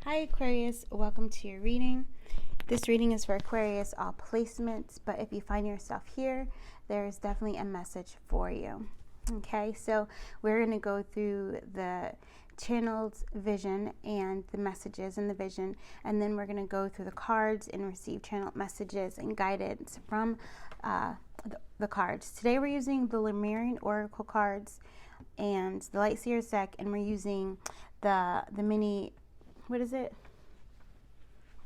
Hi Aquarius, welcome to your reading. This reading is for Aquarius, all placements, but if you find yourself here, there's definitely a message for you. Okay, so we're going to go through the channeled vision and the messages in the vision, and then we're going to go through the cards and receive channeled messages and guidance from the cards. Today we're using the Lemurian Oracle cards and the Light Seers deck, and we're using the mini, what is it?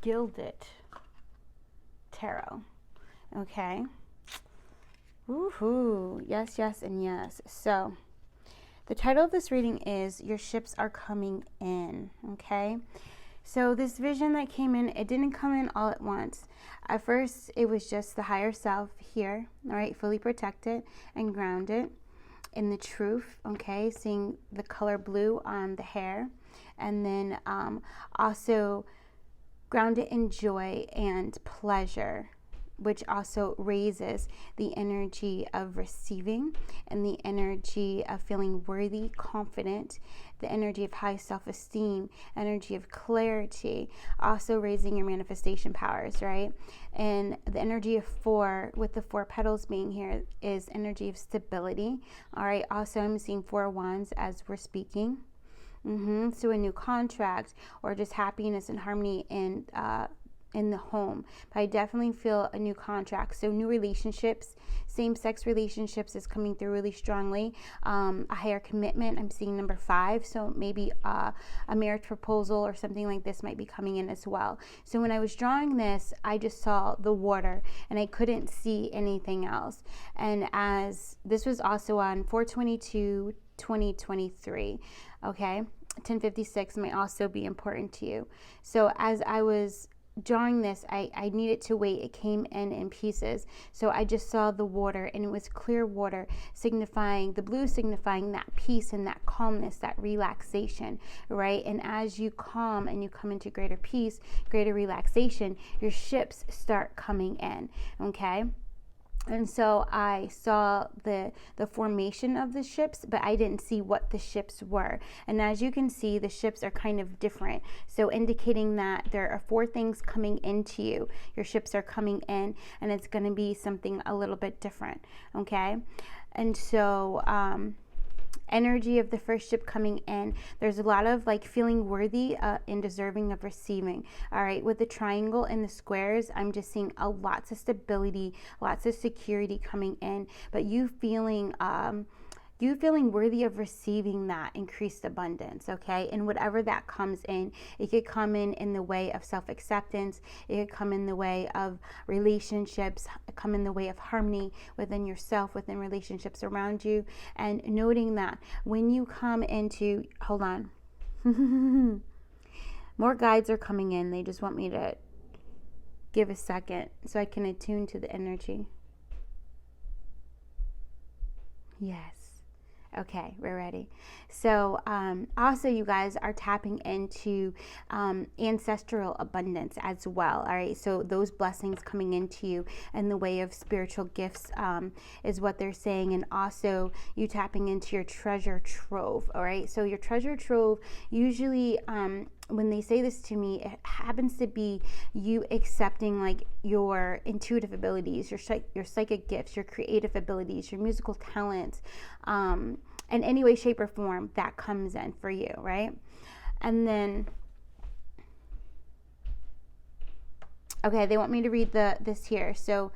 Gilded Tarot. Okay. Woohoo. Yes, yes, and yes. So, the title of this reading is Your Ships Are Coming In. Okay. So, this vision that came in, it didn't come in all at once. At first, it was just the higher self here, all right, fully protected and grounded in the truth. Okay. Seeing the color blue on the hair. And then also grounded in joy and pleasure, which also raises the energy of receiving and the energy of feeling worthy, confident, the energy of high self-esteem, energy of clarity, also raising your manifestation powers, right? And the energy of 4, with the 4 petals being here, is energy of stability. All right. Also, I'm seeing 4 wands as we're speaking. So a new contract or just happiness and harmony in the home. But I definitely feel a new contract. So new relationships, same-sex relationships is coming through really strongly. A higher commitment. I'm seeing number 5. So maybe a marriage proposal or something like this might be coming in as well. So when I was drawing this, I just saw the water and I couldn't see anything else. And as this was also on 4/22/2023. Okay, 1056 may also be important to you. So as I was drawing this, I needed to wait. It came in pieces. So I just saw the water, and it was clear water, signifying the blue, signifying that peace and that calmness, that relaxation, right? And as you calm and you come into greater peace, greater relaxation, your ships start coming in. Okay. And so I saw the formation of the ships, but I didn't see what the ships were. And as you can see, the ships are kind of different. So indicating that there are 4 things coming into you. Your ships are coming in, and it's going to be something a little bit different. Okay. And so, energy of the first ship coming in, there's a lot of like feeling worthy and deserving of receiving. All right, with the triangle and the squares, I'm just seeing lots of stability, lots of security coming in, but you feeling worthy of receiving that increased abundance. Okay, and whatever that comes in, it could come in the way of self-acceptance, it could come in the way of relationships, come in the way of harmony within yourself, within relationships around you. And noting that when you come into, hold on, more guides are coming in. They just want me to give a second so I can attune to the energy. Yes. Okay, we're ready. So also you guys are tapping into ancestral abundance as well. All right, so those blessings coming into you in the way of spiritual gifts is what they're saying. And also you tapping into your treasure trove. All right, so your treasure trove, usually when they say this to me, it happens to be you accepting like your intuitive abilities, your psychic gifts, your creative abilities, your musical talents, in any way, shape, or form that comes in for you, right? And then, okay, they want me to read this here. So,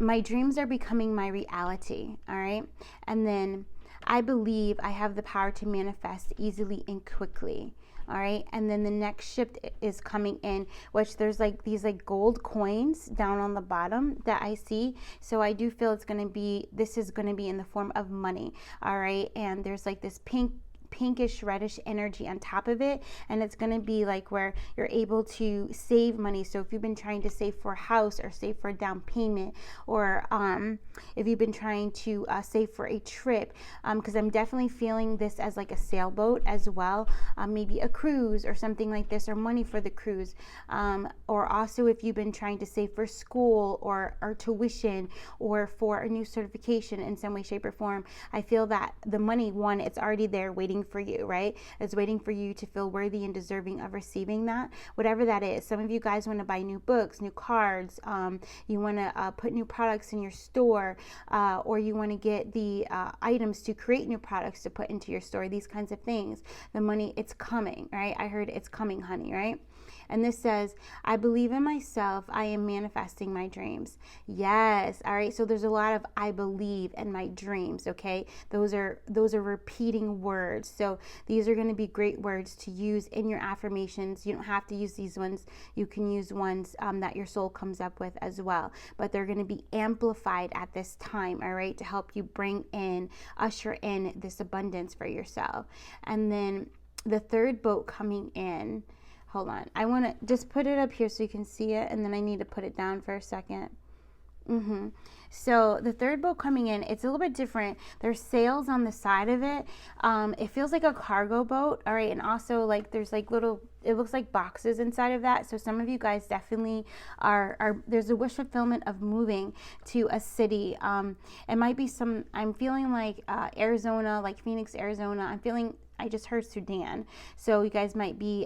my dreams are becoming my reality, all right? And then, I believe I have the power to manifest easily and quickly. All right. And then the next shift is coming in, which there's like these like gold coins down on the bottom that I see. So I do feel this is going to be in the form of money. All right. And there's like this pinkish reddish energy on top of it, and it's going to be like where you're able to save money. So if you've been trying to save for a house or save for a down payment, or if you've been trying to save for a trip, because I'm definitely feeling this as like a sailboat as well, maybe a cruise or something like this, or money for the cruise, or also if you've been trying to save for school or tuition or for a new certification in some way, shape, or form. I feel that the money, one, it's already there waiting waiting for you, right? It's waiting for you to feel worthy and deserving of receiving that, whatever that is. Some of you guys want to buy new books, new cards, you want to put new products in your store, or you want to get the items to create new products to put into your store, these kinds of things. The money, it's coming, right? I heard it's coming, honey, right? And this says, I believe in myself. I am manifesting my dreams. Yes. All right. So there's a lot of I believe in my dreams. Okay. Those are repeating words. So these are going to be great words to use in your affirmations. You don't have to use these ones. You can use ones that your soul comes up with as well. But they're going to be amplified at this time. All right. To help you usher in this abundance for yourself. And then the third boat coming in. Hold on. I want to just put it up here so you can see it, and then I need to put it down for a second. So the third boat coming in, it's a little bit different. There's sails on the side of it. It feels like a cargo boat. All right. And also like there's like it looks like boxes inside of that. So some of you guys definitely there's a wish fulfillment of moving to a city. It might be I'm feeling like Arizona, like Phoenix, Arizona. I just heard Sudan. So you guys might be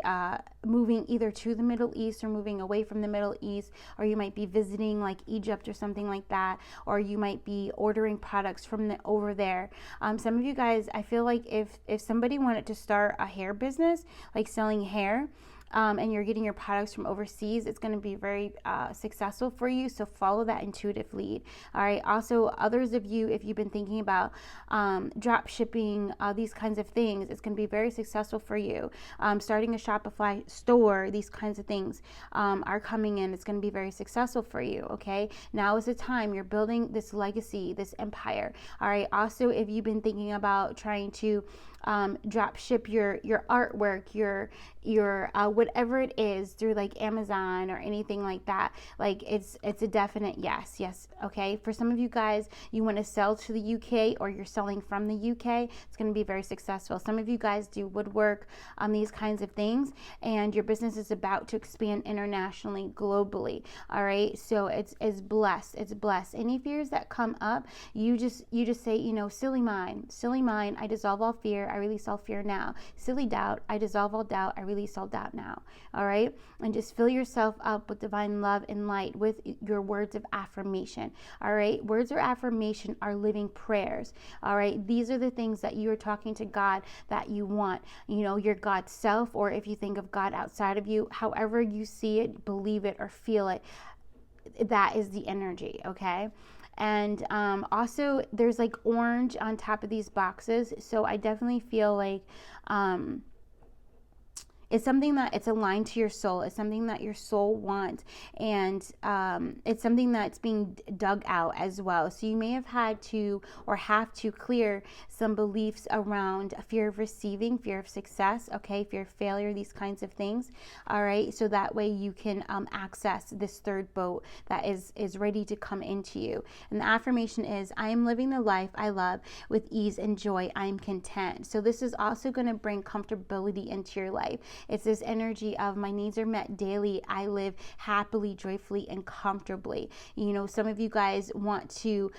moving either to the Middle East or moving away from the Middle East, or you might be visiting like Egypt or something like that, or you might be ordering products from over there. Some of you guys, I feel like if somebody wanted to start a hair business, like selling hair, and you're getting your products from overseas, it's going to be very successful for you. So follow that intuitive lead. All right. Also, others of you, if you've been thinking about drop shipping, these kinds of things, it's going to be very successful for you. Starting a Shopify store, these kinds of things are coming in. It's going to be very successful for you. Okay. Now is the time. You're building this legacy, this empire. All right. Also, if you've been thinking about trying to drop ship your artwork, your whatever it is through like Amazon or anything like that, like it's a definite yes. Okay. For some of you guys, you want to sell to the UK, or you're selling from the UK, it's going to be very successful. Some of you guys do woodwork, these kinds of things, and your business is about to expand internationally, globally. All right. So it's blessed. It's blessed. Any fears that come up, you just say, silly mind, I dissolve all fear. I release all fear now. Silly doubt, I dissolve all doubt. I release all doubt now. All right. And just fill yourself up with divine love and light with your words of affirmation. All right. Words of affirmation are living prayers. All right. These are the things that you are talking to God that you want, your God self, or if you think of God outside of you, however you see it, believe it, or feel it, that is the energy. Okay. And also there's like orange on top of these boxes. So I definitely feel like it's something that it's aligned to your soul. It's something that your soul wants. And it's something that's being dug out as well. So you may have had to or have to clear some beliefs around fear of receiving, fear of success, okay, fear of failure, these kinds of things. All right. So that way you can access this third boat that is ready to come into you. And the affirmation is, I am living the life I love with ease and joy. I am content. So this is also going to bring comfortability into your life. It's this energy of my needs are met daily. I live happily, joyfully, and comfortably. Some of you guys want to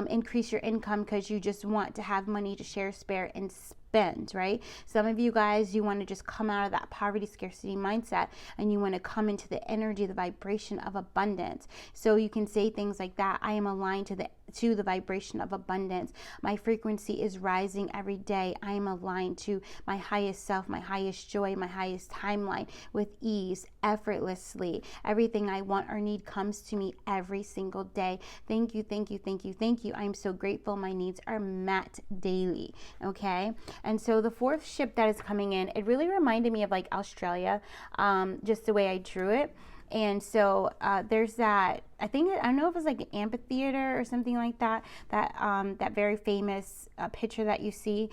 increase your income because you just want to have money to share, spare, and spend, right? Some of you guys, you want to just come out of that poverty, scarcity mindset, and you want to come into the energy, the vibration of abundance. So you can say things like that. I am aligned to the vibration of abundance. My frequency is rising every day. I am aligned to my highest self, my highest joy, my highest timeline with ease, effortlessly. Everything I want or need comes to me every single day. Thank you, thank you, thank you, thank you. I'm so grateful. My needs are met daily. Okay. And so the fourth ship that is coming in, it really reminded me of like Australia, just the way I drew it. And so there's that, I don't know if it's like an amphitheater or something like that, that very famous picture that you see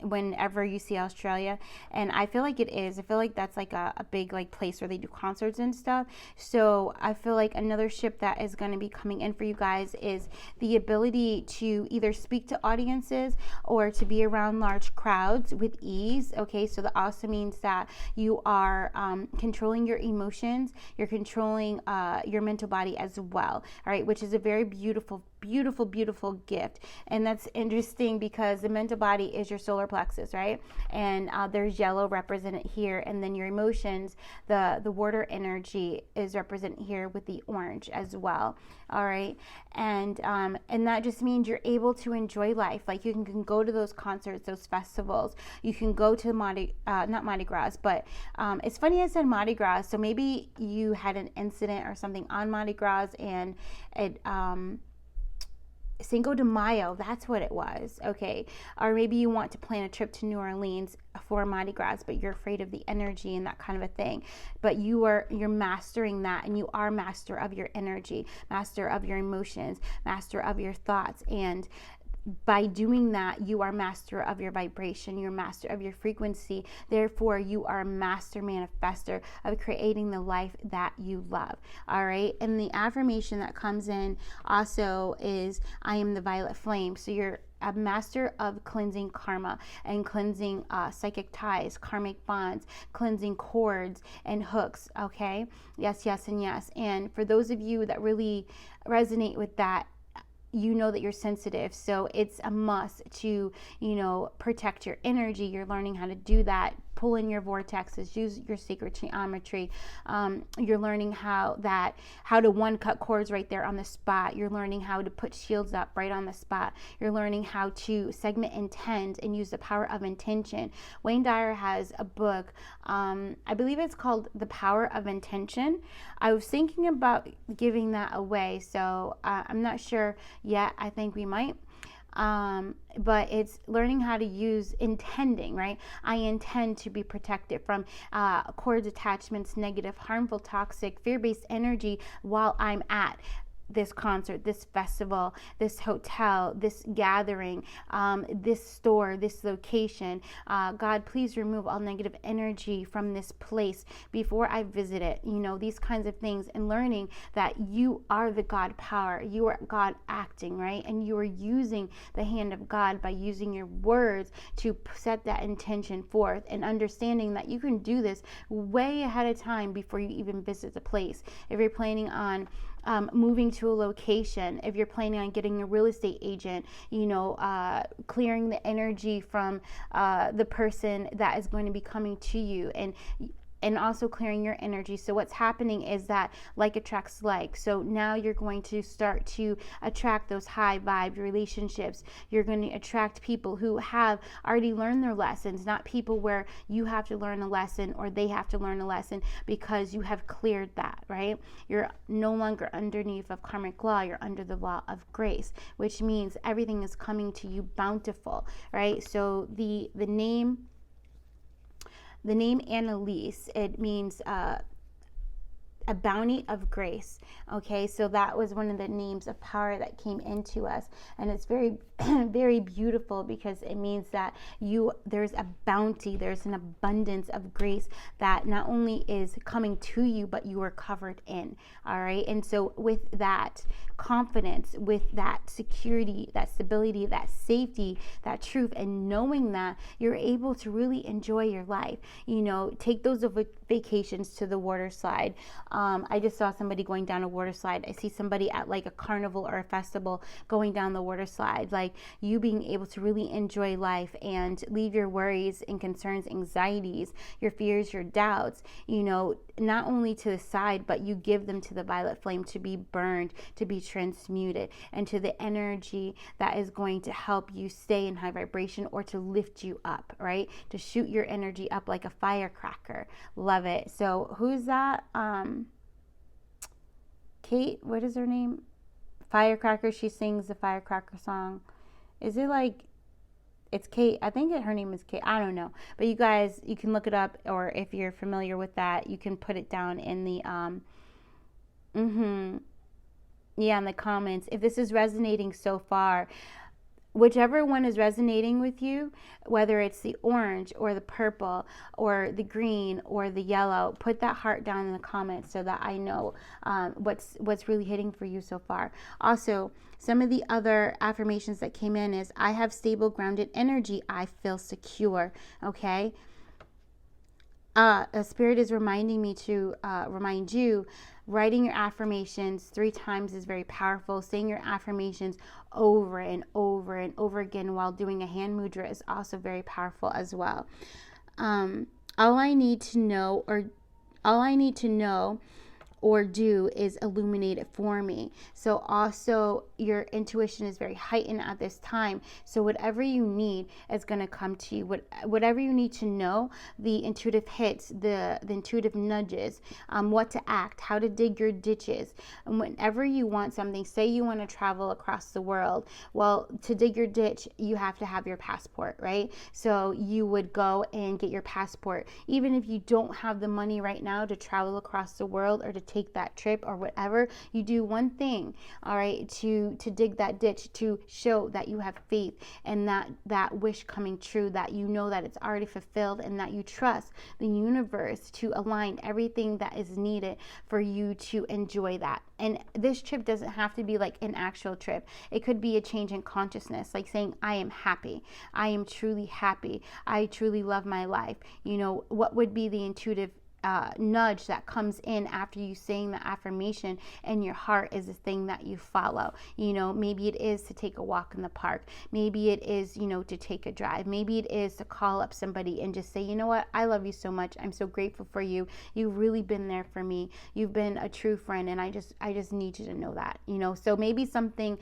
whenever you see Australia. And I feel like it is. I feel like that's like a big like place where they do concerts and stuff. So I feel like another ship that is going to be coming in for you guys is the ability to either speak to audiences or to be around large crowds with ease. Okay, so that also means that you are controlling your emotions, you're controlling your mental body as well. All right, which is a very beautiful beautiful, beautiful gift. And that's interesting because the mental body is your solar plexus, right? And there's yellow represented here, and then your emotions, the water energy is represented here with the orange as well. All right, and that just means you're able to enjoy life. Like you can go to those concerts, those festivals. You can go to not Mardi Gras, but it's funny I said Mardi Gras. So maybe you had an incident or something on Mardi Gras, and it Cinco de Mayo, that's what it was, okay? Or maybe you want to plan a trip to New Orleans for Mardi Gras, but you're afraid of the energy and that kind of a thing. But you're mastering that, and you are master of your energy, master of your emotions, master of your thoughts. And by doing that, you are master of your vibration, you're master of your frequency. Therefore, you are a master manifester of creating the life that you love. All right. And the affirmation that comes in also is, I am the violet flame. So you're a master of cleansing karma and cleansing psychic ties, karmic bonds, cleansing cords and hooks. Okay. Yes, yes, and yes. And for those of you that really resonate with that, you know that you're sensitive, so it's a must to, protect your energy. You're learning how to do that. Pull in your vortexes, use your sacred geometry. You're learning how to cut cords right there on the spot. You're learning how to put shields up right on the spot. You're learning how to segment intent and use the power of intention. Wayne Dyer has a book, I believe it's called The Power of Intention. I was thinking about giving that away, so I'm not sure yet. I think we might. But it's learning how to use intending, right? I intend to be protected from cords, attachments, negative, harmful, toxic, fear-based energy while I'm at this concert, this festival, this hotel, this gathering, this store, this location. God, please remove all negative energy from this place before I visit it. These kinds of things, and learning that you are the God power. You are God acting, right? And you are using the hand of God by using your words to set that intention forth, and understanding that you can do this way ahead of time before you even visit the place. If you're planning on moving to a location, if you're planning on getting a real estate agent, clearing the energy from the person that is going to be coming to you, and also clearing your energy. So what's happening is that like attracts like. So now you're going to start to attract those high vibe relationships. You're going to attract people who have already learned their lessons, not people where you have to learn a lesson or they have to learn a lesson, because you have cleared that, right? You're no longer underneath of karmic law. You're under the law of grace, which means everything is coming to you bountiful, right? So the name Annalise, it means a bounty of grace. Okay, so that was one of the names of power that came into us, and it's very very beautiful, because it means that there's a bounty, there's an abundance of grace that not only is coming to you, but you are covered in. All right, and so with that confidence, with that security, that stability, that safety, that truth, and knowing that, you're able to really enjoy your life. Take those vacations to the water slide. I just saw somebody going down a water slide. I see somebody at like a carnival or a festival going down the water slide. Like, you being able to really enjoy life and leave your worries and concerns, anxieties, your fears, your doubts, not only to the side, but you give them to the violet flame to be burned, to be transmuted, and to the energy that is going to help you stay in high vibration, or to lift you up, right? To shoot your energy up like a firecracker. Love it. So who's that? Kate, what is her name? Firecracker. She sings the Firecracker song. Is it like, it's Kate? I think her name is Kate. I don't know. But you guys, you can look it up, or if you're familiar with that, you can put it down in the in the comments. If this is resonating so far, whichever one is resonating with you, whether it's the orange or the purple or the green or the yellow, put that heart down in the comments so that I know what's really hitting for you so far. Also, some of the other affirmations that came in is, I have stable, grounded energy. I feel secure. Okay. Spirit is reminding me to remind you, writing your affirmations 3 times is very powerful. Saying your affirmations over and over and over again while doing a hand mudra is also very powerful as well. All I need to know or do is illuminate it for me. So also your intuition is very heightened at this time. So whatever you need is going to come to you. Whatever you need to know, the intuitive hits, the intuitive nudges, what to act, how to dig your ditches. And whenever you want something, say you want to travel across the world. Well, to dig your ditch, you have to have your passport, right? So you would go and get your passport. Even if you don't have the money right now to travel across the world or to take that trip or whatever, you do one thing, all right, to dig that ditch, to show that you have faith and that wish coming true, that you know that it's already fulfilled, and that you trust the universe to align everything that is needed for you to enjoy that. And this trip doesn't have to be like an actual trip. It could be a change in consciousness, like saying, I am happy. I am truly happy. I truly love my life. You know, what would be the intuitive nudge that comes in after you saying the affirmation in your heart is the thing that you follow. You know, maybe it is to take a walk in the park. Maybe it is, you know, to take a drive. Maybe it is to call up somebody and just say, you know what, I love you so much. I'm so grateful for you. You've really been there for me. You've been a true friend, and I just need you to know that, you know. So maybe something.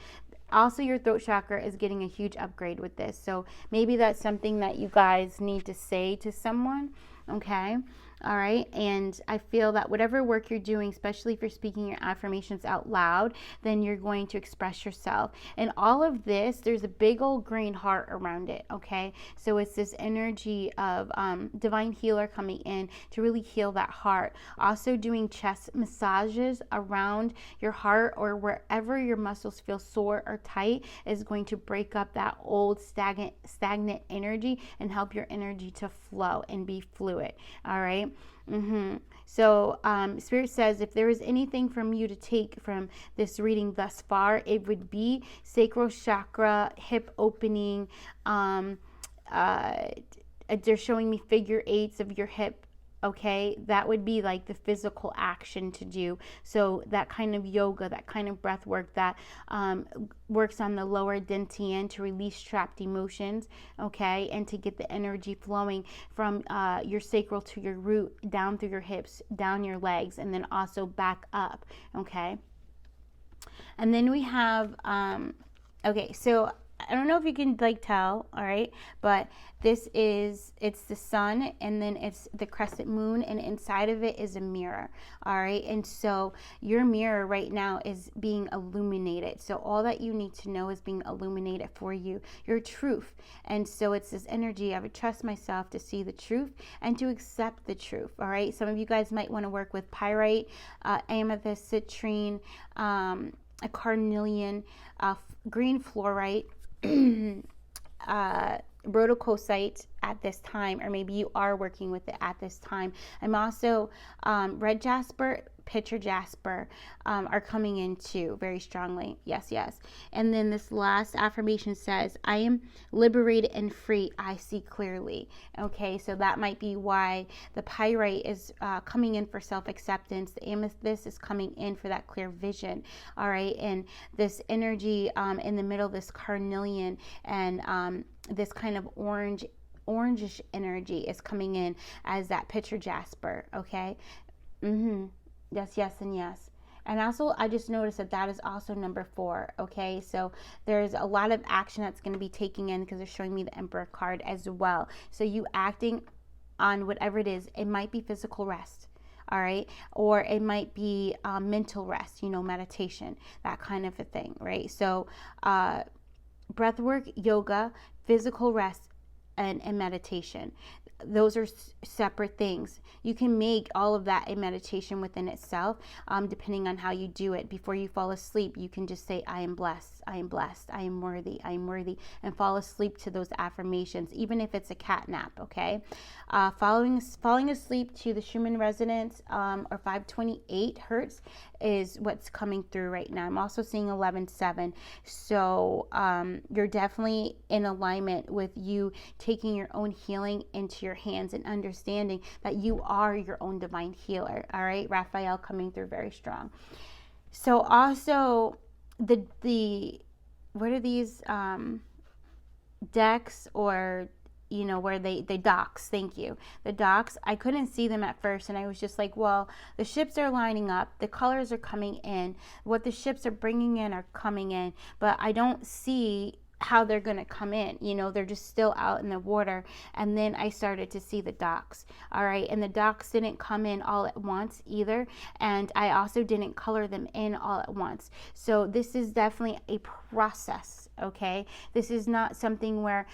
Also, your throat chakra is getting a huge upgrade with this. So maybe that's something that you guys need to say to someone, okay? All right. And I feel that whatever work you're doing, especially if you're speaking your affirmations out loud, then you're going to express yourself. And all of this, there's a big old green heart around it. Okay. So it's this energy of divine healer coming in to really heal that heart. Also doing chest massages around your heart or wherever your muscles feel sore or tight is going to break up that old stagnant energy and help your energy to flow and be fluid. All right. So Spirit says if there is anything from you to take from this reading thus far, it would be sacral chakra, hip opening. They're showing me figure 8s of your hip. Okay, that would be like the physical action to do. So that kind of yoga, that kind of breath work that works on the lower dantian to release trapped emotions, okay, and to get the energy flowing from your sacral to your root, down through your hips, down your legs, and then also back up, okay. And then we have, okay, so I don't know if you can like tell, all right, but it's the sun, and then it's the crescent moon, and inside of it is a mirror, all right. And so your mirror right now is being illuminated. So all that you need to know is being illuminated for you, your truth. And so it's this energy. I would trust myself to see the truth and to accept the truth, all right. Some of you guys might want to work with pyrite, amethyst, citrine, a carnelian, green fluorite, rhodochrosite at this time, or maybe you are working with it at this time. I'm also red jasper, pitcher jasper are coming in too very strongly. Yes. And then this last affirmation says, I am liberated and free. I see clearly. Okay, so that might be why the pyrite is coming in for self-acceptance. The amethyst is coming in for that clear vision. All right, and this energy in the middle, this carnelian and this kind of orangish energy is coming in as that pitcher jasper. Okay. Yes, and yes. And also, I just noticed that is also number 4. Okay, so there's a lot of action that's going to be taking in because they're showing me the Emperor card as well. So you acting on whatever it is. It might be physical rest, all right, or it might be mental rest, you know, meditation, that kind of a thing, right? So breath work, yoga, physical rest, and meditation. Those are separate things. You can make all of that a meditation within itself, depending on how you do it. Before you fall asleep, you can just say, I am blessed, I am blessed, I am worthy, and fall asleep to those affirmations, even if it's a cat nap, okay? Falling asleep to the Schumann resonance, or 528 hertz, is what's coming through right now. I'm also seeing 11.7. So you're definitely in alignment with you taking your own healing into your hands and understanding that you are your own divine healer. All right, Raphael coming through very strong. So also the what are these decks, or where they docks, thank you, the docks, I couldn't see them at first, and I was just like, well, the ships are lining up, the colors are coming in, what the ships are bringing in are coming in, but I don't see how they're going to come in. They're just still out in the water. And then I started to see the docks. All right. And the docks didn't come in all at once either. And I also didn't color them in all at once. So this is definitely a process. Okay. This is not something where,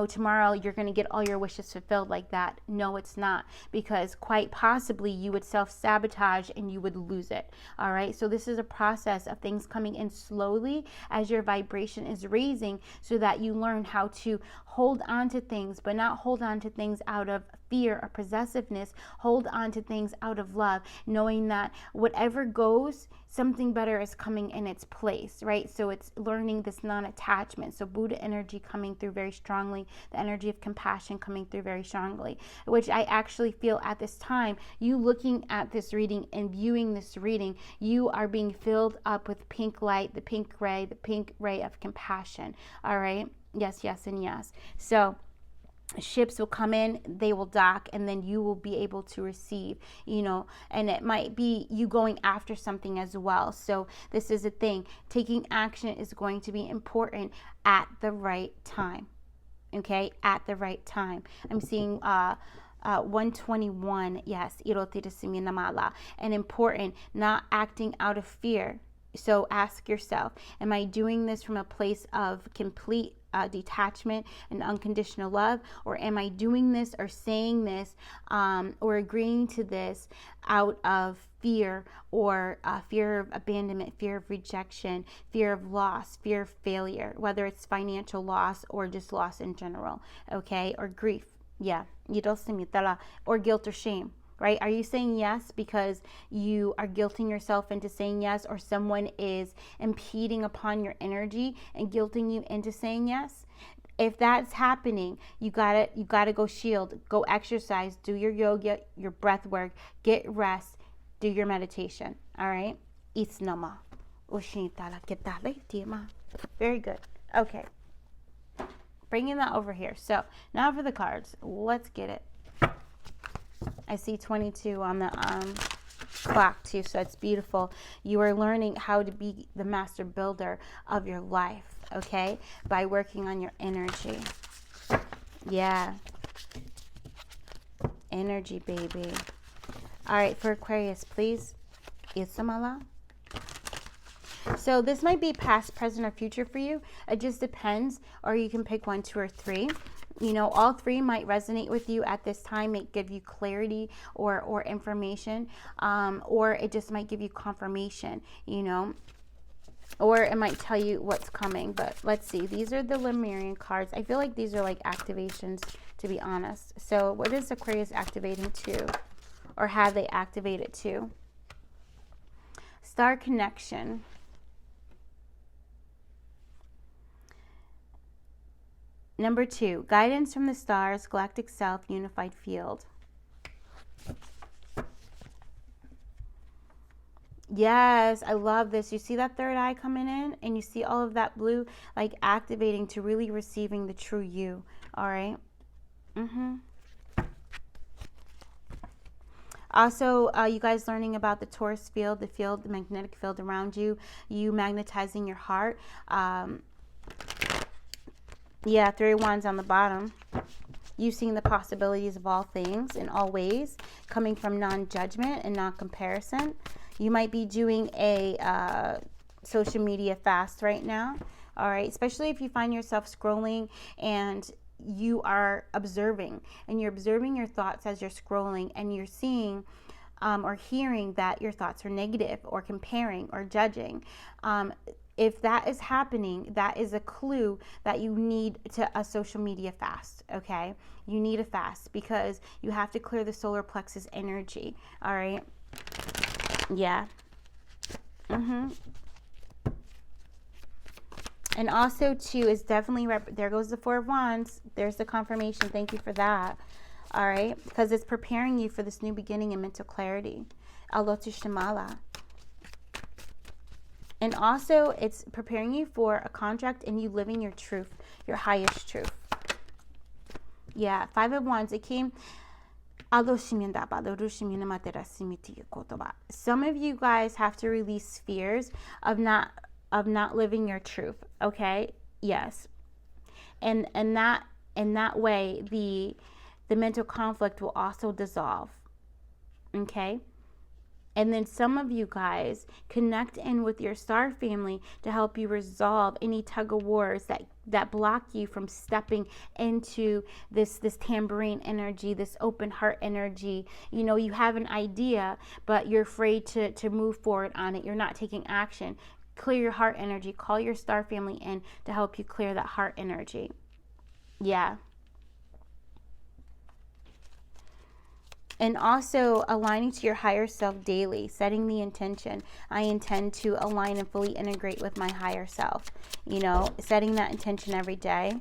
tomorrow you're going to get all your wishes fulfilled like that. No, it's not, because quite possibly you would self-sabotage and you would lose it. All right. So this is a process of things coming in slowly as your vibration is raising, so that you learn how to hold on to things, but not hold on to things out of fear or possessiveness. Hold on to things out of love, knowing that whatever goes, something better is coming in its place, right? So it's learning this non-attachment. So Buddha energy coming through very strongly, the energy of compassion coming through very strongly, which I actually feel at this time, you looking at this reading and viewing this reading, you are being filled up with pink light, the pink ray of compassion. All right. Yes, yes, and yes. So ships will come in, they will dock, and then you will be able to receive, and it might be you going after something as well. So this is a thing. Taking action is going to be important at the right time. Okay, at the right time. I'm seeing 121, yes, and important, not acting out of fear. So ask yourself, am I doing this from a place of complete detachment and unconditional love, or am I doing this or saying this or agreeing to this out of fear, or fear of abandonment, fear of rejection, fear of loss, fear of failure, whether it's financial loss or just loss in general, okay, or grief, yeah, or guilt or shame. Right? Are you saying yes because you are guilting yourself into saying yes, or someone is impeding upon your energy and guilting you into saying yes? If that's happening, you gotta go shield, go exercise, do your yoga, your breath work, get rest, do your meditation. All right? Very good. Okay. Bringing that over here. So now for the cards. Let's get it. I see 22 on the clock too, so it's beautiful. You are learning how to be the master builder of your life, okay? By working on your energy. Yeah. Energy, baby. All right, for Aquarius, please. Isamala. So this might be past, present, or future for you. It just depends, or you can pick 1, 2, or 3. All 3 might resonate with you at this time, may give you clarity or information, or it just might give you confirmation, or it might tell you what's coming. But let's see. These are the Lemurian cards. I feel like these are like activations, to be honest. So what is Aquarius activating to, or have they activated to? Star connection. Number 2, guidance from the stars, galactic self, unified field. Yes, I love this. You see that third eye coming in, and you see all of that blue, like activating to really receiving the true you. All right. Also, you guys learning about the Taurus field, the magnetic field around you, you magnetizing your heart. Yeah, 3 wands on the bottom. You seeing the possibilities of all things in all ways, coming from non-judgment and non-comparison. You might be doing a social media fast right now. All right, especially if you find yourself scrolling and you are observing, and you're observing your thoughts as you're scrolling, and you're seeing or hearing that your thoughts are negative or comparing or judging. If that is happening, that is a clue that you need a social media fast, okay? You need a fast because you have to clear the solar plexus energy, all right? Yeah. And also, too, is definitely, there goes the Four of Wands. There's the confirmation. Thank you for that. All right? Because it's preparing you for this new beginning and mental clarity. Alotu Shimala. And also, it's preparing you for a contract and you living your truth, your highest truth. Yeah, Five of Wands. It came... Some of you guys have to release fears of not living your truth. Okay, yes, and that way the mental conflict will also dissolve. Okay. And then some of you guys connect in with your star family to help you resolve any tug of wars that block you from stepping into this tambourine energy, this open heart energy. You know, you have an idea, but you're afraid to move forward on it. You're not taking action. Clear your heart energy. Call your star family in to help you clear that heart energy. Yeah. And also aligning to your higher self daily, setting the intention. I intend to align and fully integrate with my higher self. You know, setting that intention every day.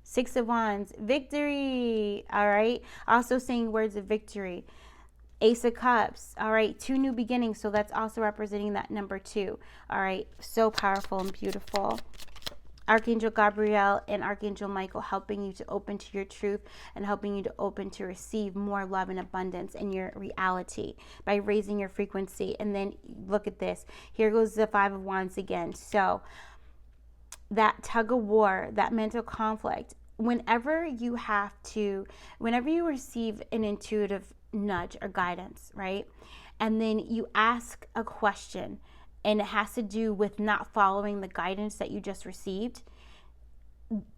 Six of Wands, victory. All right. Also saying words of victory. Ace of Cups. All right. 2 new beginnings. So that's also representing that number 2. All right. So powerful and beautiful. Archangel Gabriel and Archangel Michael helping you to open to your truth and helping you to open to receive more love and abundance in your reality by raising your frequency. And then look at this. Here goes the Five of Wands again. So that tug of war, that mental conflict, whenever you receive an intuitive nudge or guidance, right? And then you ask a question, and it has to do with not following the guidance that you just received,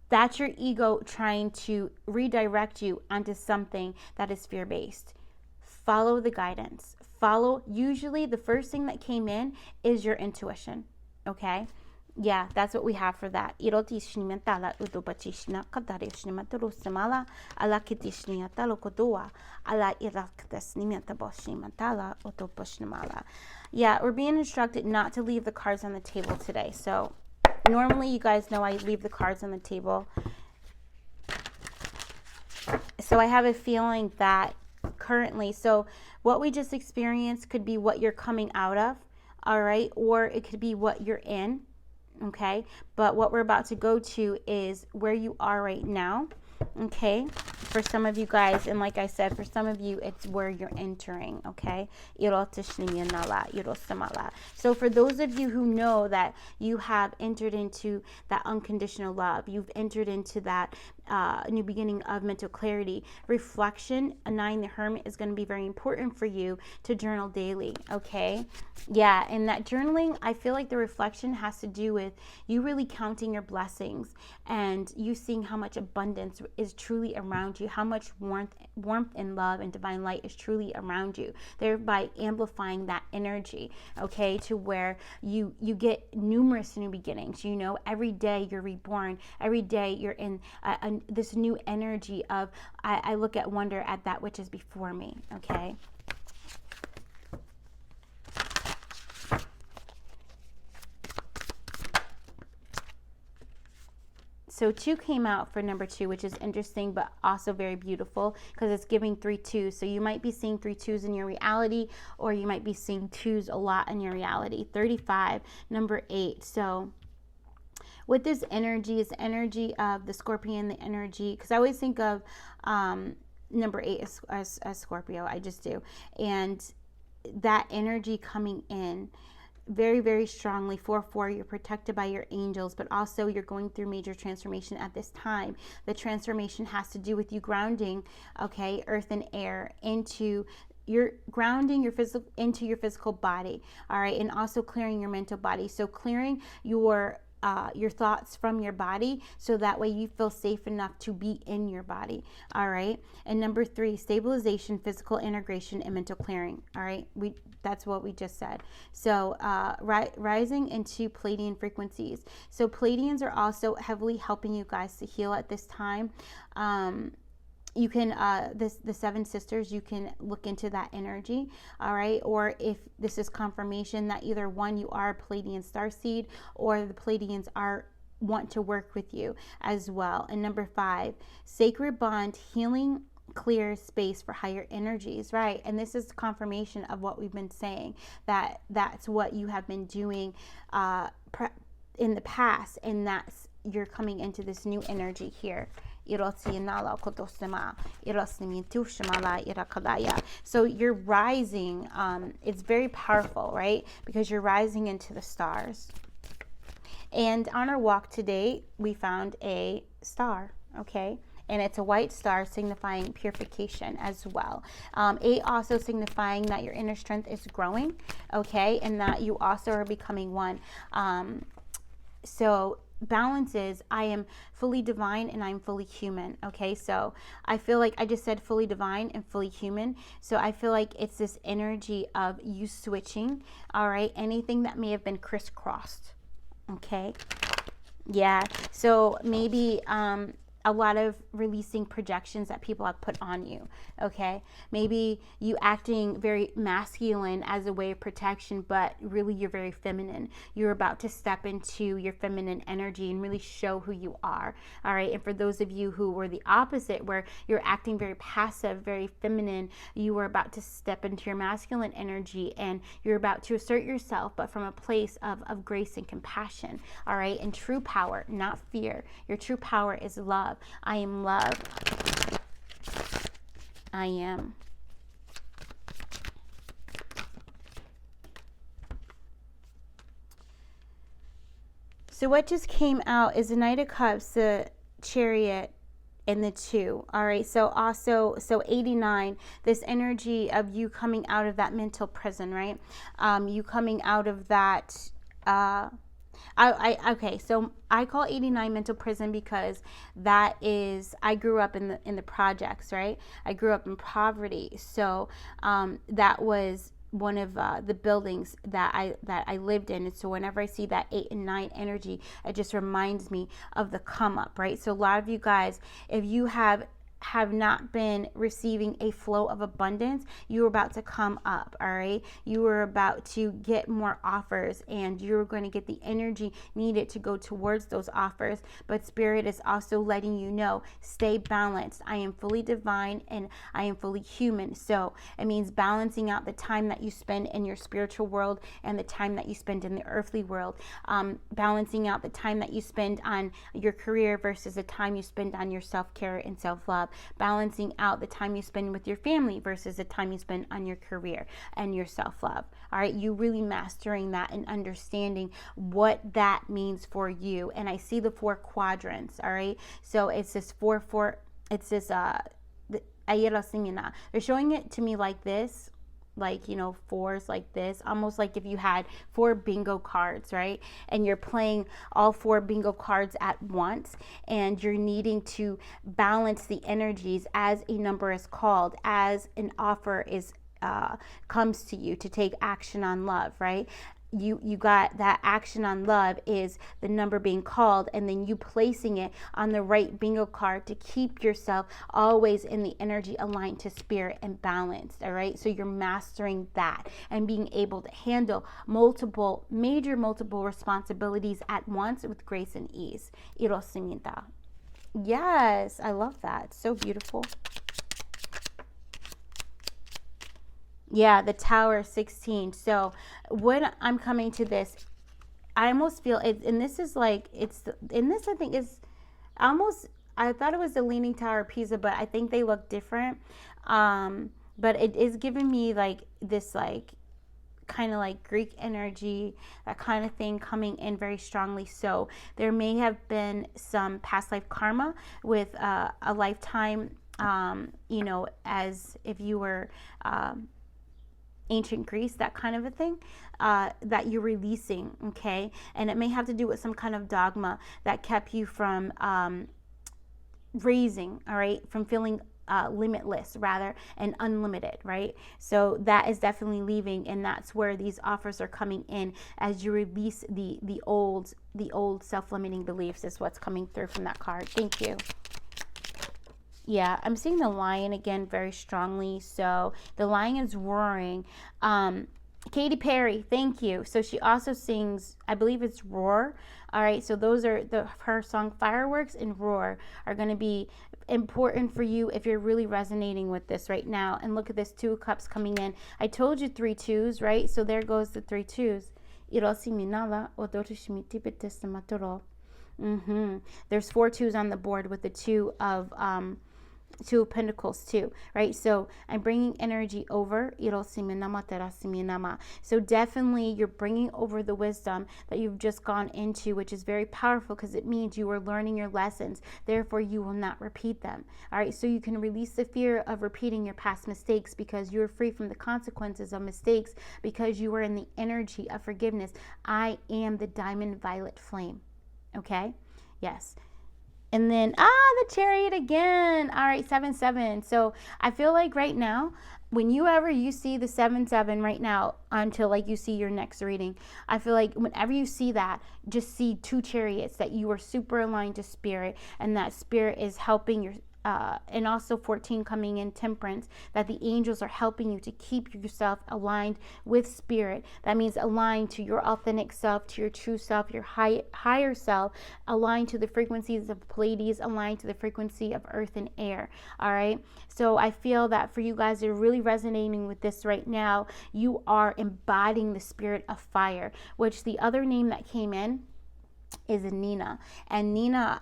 that's your ego trying to redirect you onto something that is fear-based. Follow the guidance. Usually the first thing that came in is your intuition, okay? Yeah, that's what we have for that. Yeah, we're being instructed not to leave the cards on the table today. So normally you guys know I leave the cards on the table. So I have a feeling that currently, so what we just experienced could be what you're coming out of, all right? Or it could be what you're in. Okay, but what we're about to go to is where you are right now. Okay, for some of you guys, and like I said, for some of you, it's where you're entering. Okay, so for those of you who know that you have entered into that unconditional love, you've entered into that new beginning of mental clarity, reflection, 9 the Hermit, is going to be very important for you to journal daily. Okay, yeah, and that journaling, I feel like the reflection has to do with you really counting your blessings and you seeing how much abundance is truly around you, how much warmth and love and divine light is truly around you, thereby amplifying that energy, okay, to where you get numerous new beginnings. You know, every day you're reborn, every day you're in this new energy of I look at wonder at that which is before me. Okay, so 2 came out for number 2, which is interesting, but also very beautiful because it's giving 3 2s. So you might be seeing 3 2s in your reality, or you might be seeing 2s a lot in your reality. 35, number 8. So with this energy, it's the energy of the Scorpion, the energy, because I always think of number 8 as Scorpio. I just do. And that energy coming in very, very strongly. 4-4, you're protected by your angels, but also you're going through major transformation at this time. The transformation has to do with you grounding, okay, earth and air into you're grounding your physical body, all right, and also clearing your mental body. So clearing your thoughts from your body, so that way you feel safe enough to be in your body. All right. And number 3, stabilization, physical integration, and mental clearing. All right. That's what we just said. So rising into Pleiadian frequencies. So Pleiadians are also heavily helping you guys to heal at this time. you can, the Seven Sisters, you can look into that energy, all right? Or if this is confirmation that either one, you are a Pleiadian starseed, or the Pleiadians want to work with you as well. And number 5, sacred bond, healing, clear space for higher energies, right? And this is confirmation of what we've been saying, that that's what you have been doing in the past, and that's, you're coming into this new energy here. So you're rising, it's very powerful, right? Because you're rising into the stars. And on our walk today, we found a star, okay? And it's a white star signifying purification as well. 8 also signifying that your inner strength is growing, okay? And that you also are becoming one. So balance is, I am fully divine and I'm fully human, okay? So I feel like I just said fully divine and fully human. So I feel like it's this energy of you switching, all right? Anything that may have been crisscrossed, okay? Yeah, so maybe a lot of releasing projections that people have put on you, okay? Maybe you acting very masculine as a way of protection, but really you're very feminine. You're about to step into your feminine energy and really show who you are, all right? And for those of you who were the opposite, where you're acting very passive, very feminine, you were about to step into your masculine energy and you're about to assert yourself, but from a place of grace and compassion, all right? And true power, not fear. Your true power is love. I am love. I am. So what just came out is the Knight of Cups, the Chariot, and the 2. All right. So also, so 89, this energy of you coming out of that mental prison, right? You coming out of that, okay, so I call 89 mental prison because that is, I grew up in the projects, right? I grew up in poverty, so that was one of the buildings that I lived in. And so whenever I see that 8 and 9 energy, it just reminds me of the come up, right? So a lot of you guys, if you have not been receiving a flow of abundance, you're about to come up, all right? You are about to get more offers, and you're going to get the energy needed to go towards those offers. But Spirit is also letting you know, stay balanced. I am fully divine and I am fully human. So it means balancing out the time that you spend in your spiritual world and the time that you spend in the earthly world. Balancing out the time that you spend on your career versus the time you spend on your self-care and self-love. Balancing out the time you spend with your family versus the time you spend on your career and your self-love. All right, you really mastering that and understanding what that means for you. And I see the 4 quadrants, all right? So it's this 4, it's this, they're showing it to me like this, like, you know, 4s like this, almost like if you had 4 bingo cards, right? And you're playing all 4 bingo cards at once, and you're needing to balance the energies as a number is called, as an offer is comes to you to take action on love, right? You got that action on love is the number being called, and then you placing it on the right bingo card to keep yourself always in the energy aligned to spirit and balanced, all right? So you're mastering that and being able to handle multiple responsibilities at once with grace and ease. Yes, I love that. So beautiful. Yeah, the Tower 16. So when I'm coming to this, I almost feel it, and this is like, it's, and this I think is almost, I thought it was the Leaning Tower of Pisa, but I think they look different. But it is giving me like this, like, kind of like Greek energy, that kind of thing coming in very strongly. So there may have been some past life karma with a lifetime, you know, as if you were ancient Greece, that kind of a thing, that you're releasing, okay? And it may have to do with some kind of dogma that kept you from raising, all right, from feeling limitless rather, and unlimited, right? So that is definitely leaving, and that's where these offers are coming in as you release the old self-limiting beliefs is what's coming through from that card. Thank you. Yeah, I'm seeing the lion again very strongly. So the lion is roaring. Katy Perry, thank you. So she also sings, I believe it's Roar. All right, so those are her song Fireworks and Roar are going to be important for you if you're really resonating with this right now. And look at this, 2 cups coming in. I told you 3 twos, right? So there goes the 3 twos. There's 4 twos on the board with the 2 of Pentacles too, right? So I'm bringing energy over. So definitely you're bringing over the wisdom that you've just gone into, which is very powerful because it means you are learning your lessons. Therefore, you will not repeat them. All right. So you can release the fear of repeating your past mistakes because you are free from the consequences of mistakes because you are in the energy of forgiveness. I am the diamond violet flame. Okay. Yes. And then, the Chariot again. All right, 7-7. So I feel like right now, whenever you see the 7-7 right now, until like you see your next reading, I feel like whenever you see that, just see 2 chariots, that you are super aligned to spirit, and that spirit is helping your and also 14 coming in, temperance, that the angels are helping you to keep yourself aligned with spirit. That means aligned to your authentic self, to your true self, your higher self, aligned to the frequencies of Pleiades, aligned to the frequency of earth and air. All right. So I feel that for you guys that are really resonating with this right now, you are embodying the spirit of fire, which the other name that came in is Nina, and Nina,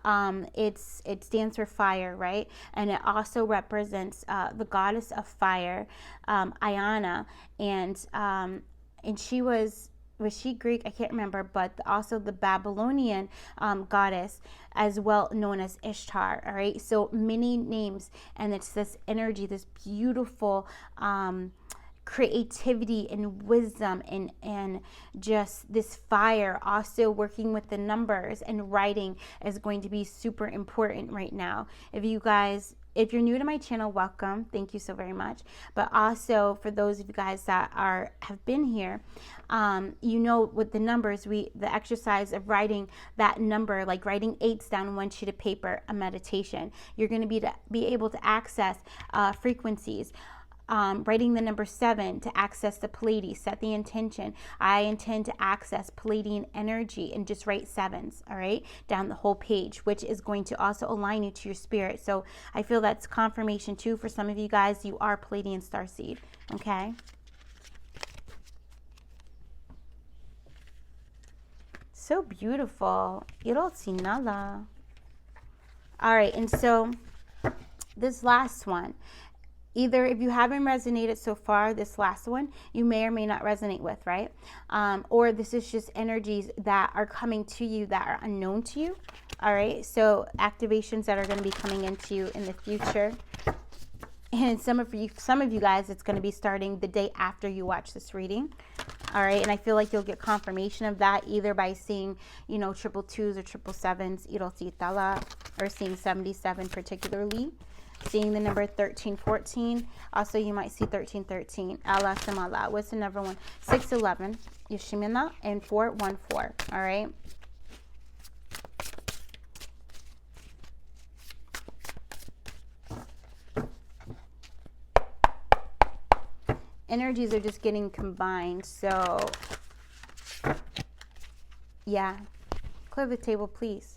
it stands for fire, right? And it also represents the goddess of fire, Ayana, and she was she Greek? I can't remember, but also the Babylonian goddess, as well known as Ishtar. All right, so many names, and it's this energy, this beautiful creativity and wisdom and just this fire. Also working with the numbers and writing is going to be super important right now. If you're new to my channel, welcome. Thank you so very much. But also for those of you guys that have been here, with the numbers, the exercise of writing that number, like writing 8s down on 1 sheet of paper, a meditation. You're going to be able to access frequencies. Writing the number 7 to access the Pleiades, set the intention. I intend to access Pleiadian energy, and just write 7s, all right, down the whole page, which is going to also align you to your spirit. So I feel that's confirmation too for some of you guys. You are Pleiadian starseed, okay? So beautiful. All right, and so this last one, either if you haven't resonated so far, this last one, you may or may not resonate with, right? Or this is just energies that are coming to you that are unknown to you, all right? So activations that are going to be coming into you in the future. And some of you guys, it's going to be starting the day after you watch this reading, all right? And I feel like you'll get confirmation of that either by seeing, 222s or 777s, or seeing 77 particularly. Seeing the number 1314. Also, you might see 1313. Allah Samala. What's the number one? 611. Yashimina and 414. All right. Energies are just getting combined. So, yeah. Clear the table, please.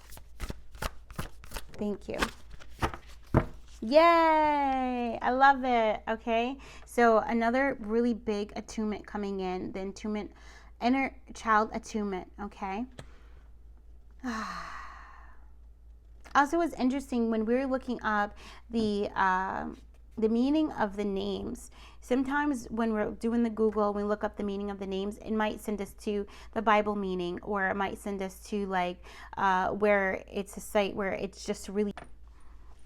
Thank you. Yay! I love it. Okay, so another really big attunement coming in, the attunement, inner child attunement. Okay. Also, it's interesting when we were looking up the meaning of the names. Sometimes when we're doing the Google, we look up the meaning of the names, it might send us to the Bible meaning, or it might send us to like where it's a site where it's just really.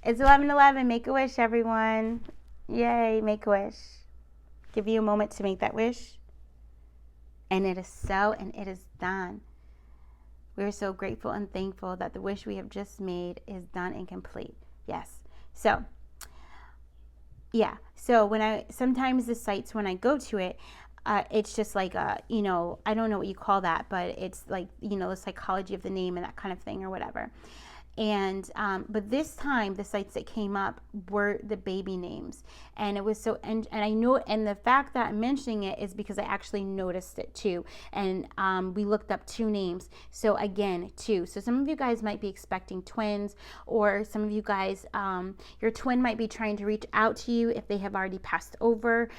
It's 11:11. Make a wish, everyone. Yay, make a wish. Give you a moment to make that wish. And it is so, and it is done. We're so grateful and thankful that the wish we have just made is done and complete. Yes. So, yeah. So sometimes the sites, when I go to it, it's just like, I don't know what you call that, but it's like, the psychology of the name and that kind of thing or whatever. And but this time the sites that came up were the baby names, and it was so, and I know, and the fact that I'm mentioning it is because I actually noticed it too. And we looked up 2 names. So again, 2. So some of you guys might be expecting twins, or some of you guys, your twin might be trying to reach out to you if they have already passed over.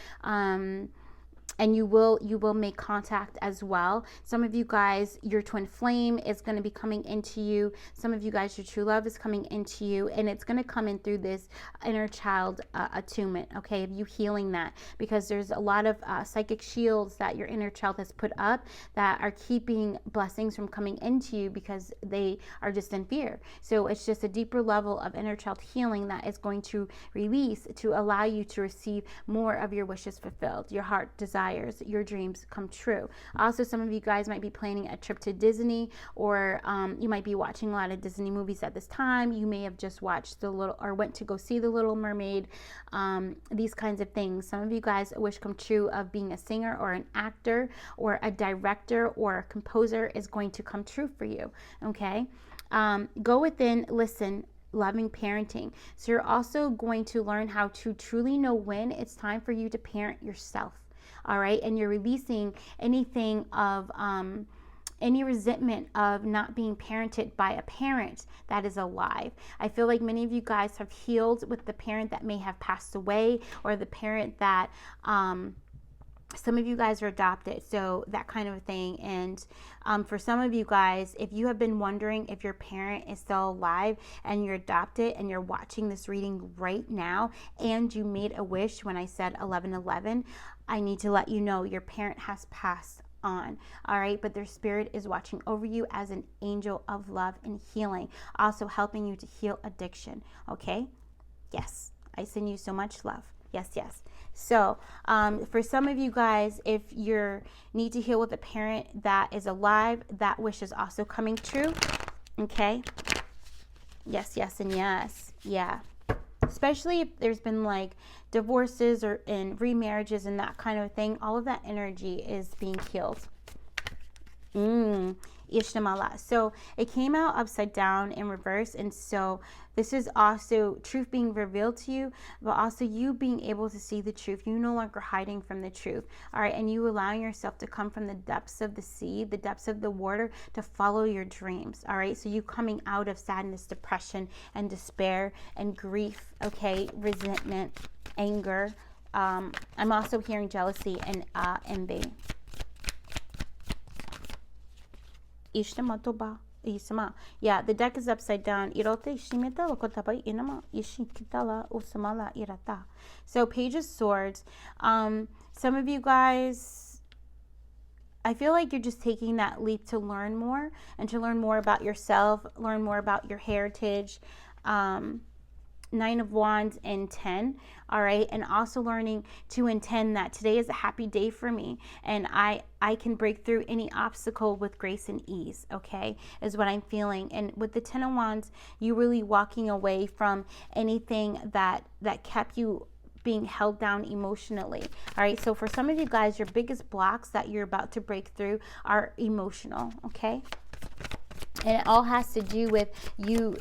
And you will make contact as well. Some of you guys, your twin flame is going to be coming into you. Some of you guys, your true love is coming into you, and it's going to come in through this inner child attunement, okay, of you healing that, because there's a lot of psychic shields that your inner child has put up that are keeping blessings from coming into you because they are just in fear. So it's just a deeper level of inner child healing that is going to release to allow you to receive more of your wishes fulfilled, your heart desires, your dreams come true. Also, some of you guys might be planning a trip to Disney, or you might be watching a lot of Disney movies at this time. You may have just watched went to go see The Little Mermaid, these kinds of things. Some of you guys, a wish come true of being a singer or an actor or a director or a composer is going to come true for you, okay? Go within, listen, loving parenting. So you're also going to learn how to truly know when it's time for you to parent yourself. All right, and you're releasing anything of any resentment of not being parented by a parent that is alive. I feel like many of you guys have healed with the parent that may have passed away, or the parent that some of you guys are adopted, so that kind of a thing. And for some of you guys, if you have been wondering if your parent is still alive and you're adopted and you're watching this reading right now and you made a wish when I said 1111, I need to let you know your parent has passed on. All right, but their spirit is watching over you as an angel of love and healing, also helping you to heal addiction. Okay, yes, I send you so much love. Yes, yes. So for some of you guys, if you need to heal with a parent that is alive, that wish is also coming true. Okay, yes, yes, and yes. Yeah, especially if there's been like divorces or in remarriages and that kind of thing. All of that energy is being healed. Ishtamala. So it came out upside down in reverse, and so this is also truth being revealed to you, but also you being able to see the truth. You no longer hiding from the truth. All right, and you allowing yourself to come from the depths of the sea, the depths of the water, to follow your dreams. All right, so you coming out of sadness, depression, and despair, and grief, okay, resentment, anger. I'm also hearing jealousy and envy. Yeah, the deck is upside down. So Page of Swords. Some of you guys, I feel like you're just taking that leap to learn more and to learn more about yourself, learn more about your heritage. 9 of Wands and 10, all right, and also learning to intend that today is a happy day for me, and I can break through any obstacle with grace and ease, okay, is what I'm feeling. And with the 10 of Wands, you really walking away from anything that kept you being held down emotionally. All right, so for some of you guys, your biggest blocks that you're about to break through are emotional, okay? And it all has to do with you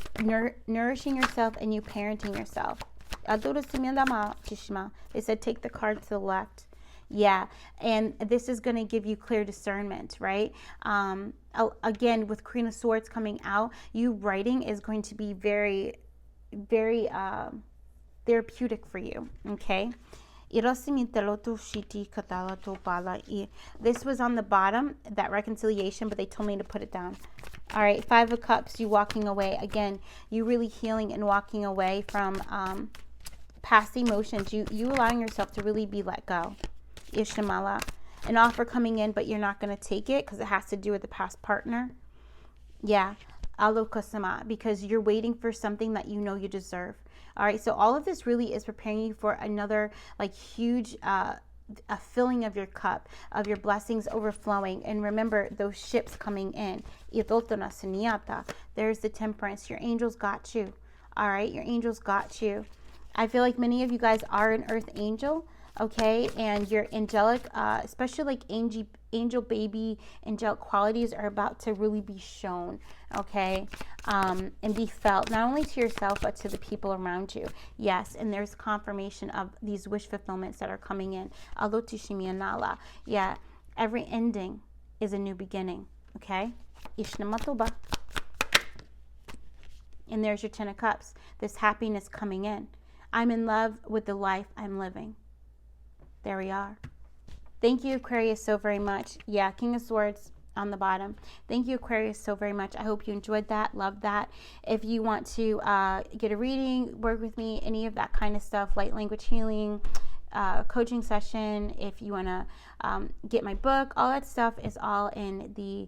nourishing yourself and you parenting yourself. They said take the card to the left. Yeah, and this is going to give you clear discernment, right? Again, with Queen of Swords coming out, you writing is going to be very, very therapeutic for you, okay? This was on the bottom, that reconciliation, but they told me to put it down. All right, 5 of Cups, you walking away. Again, you really healing and walking away from past emotions. You allowing yourself to really be let go. Ishamala. An offer coming in, but you're not going to take it because it has to do with the past partner. Yeah. Alokasama, because you're waiting for something that you know you deserve. All right, so all of this really is preparing you for another like huge a filling of your cup, of your blessings overflowing. And remember those ships coming in. There's the Temperance. Your angels got you. All right, your angels got you. I feel like many of you guys are an earth angel, okay, and you're angelic, especially like angel baby, angelic qualities are about to really be shown, okay, and be felt, not only to yourself, but to the people around you. Yes, and there's confirmation of these wish fulfillments that are coming in. Alotushimianala. Yeah, every ending is a new beginning, okay? Ishnamatuba. And there's your 10 of Cups. This happiness coming in. I'm in love with the life I'm living. There we are. Thank you, Aquarius, so very much. Yeah, King of Swords on the bottom. Thank you, Aquarius, so very much. I hope you enjoyed that. Love that. If you want to get a reading, work with me, any of that kind of stuff, light language healing, coaching session, if you want to get my book, all that stuff is all in the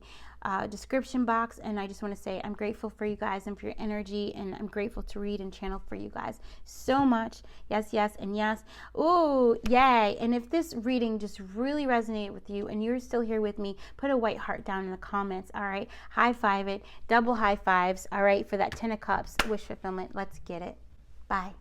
description box. And I just want to say I'm grateful for you guys and for your energy, and I'm grateful to read and channel for you guys so much. Yes, yes, and yes. Ooh, yay. And if this reading just really resonated with you and you're still here with me, put a white heart down in the comments. All right, high five it, double high fives. All right, for that 10 of Cups wish fulfillment. Let's get it. Bye.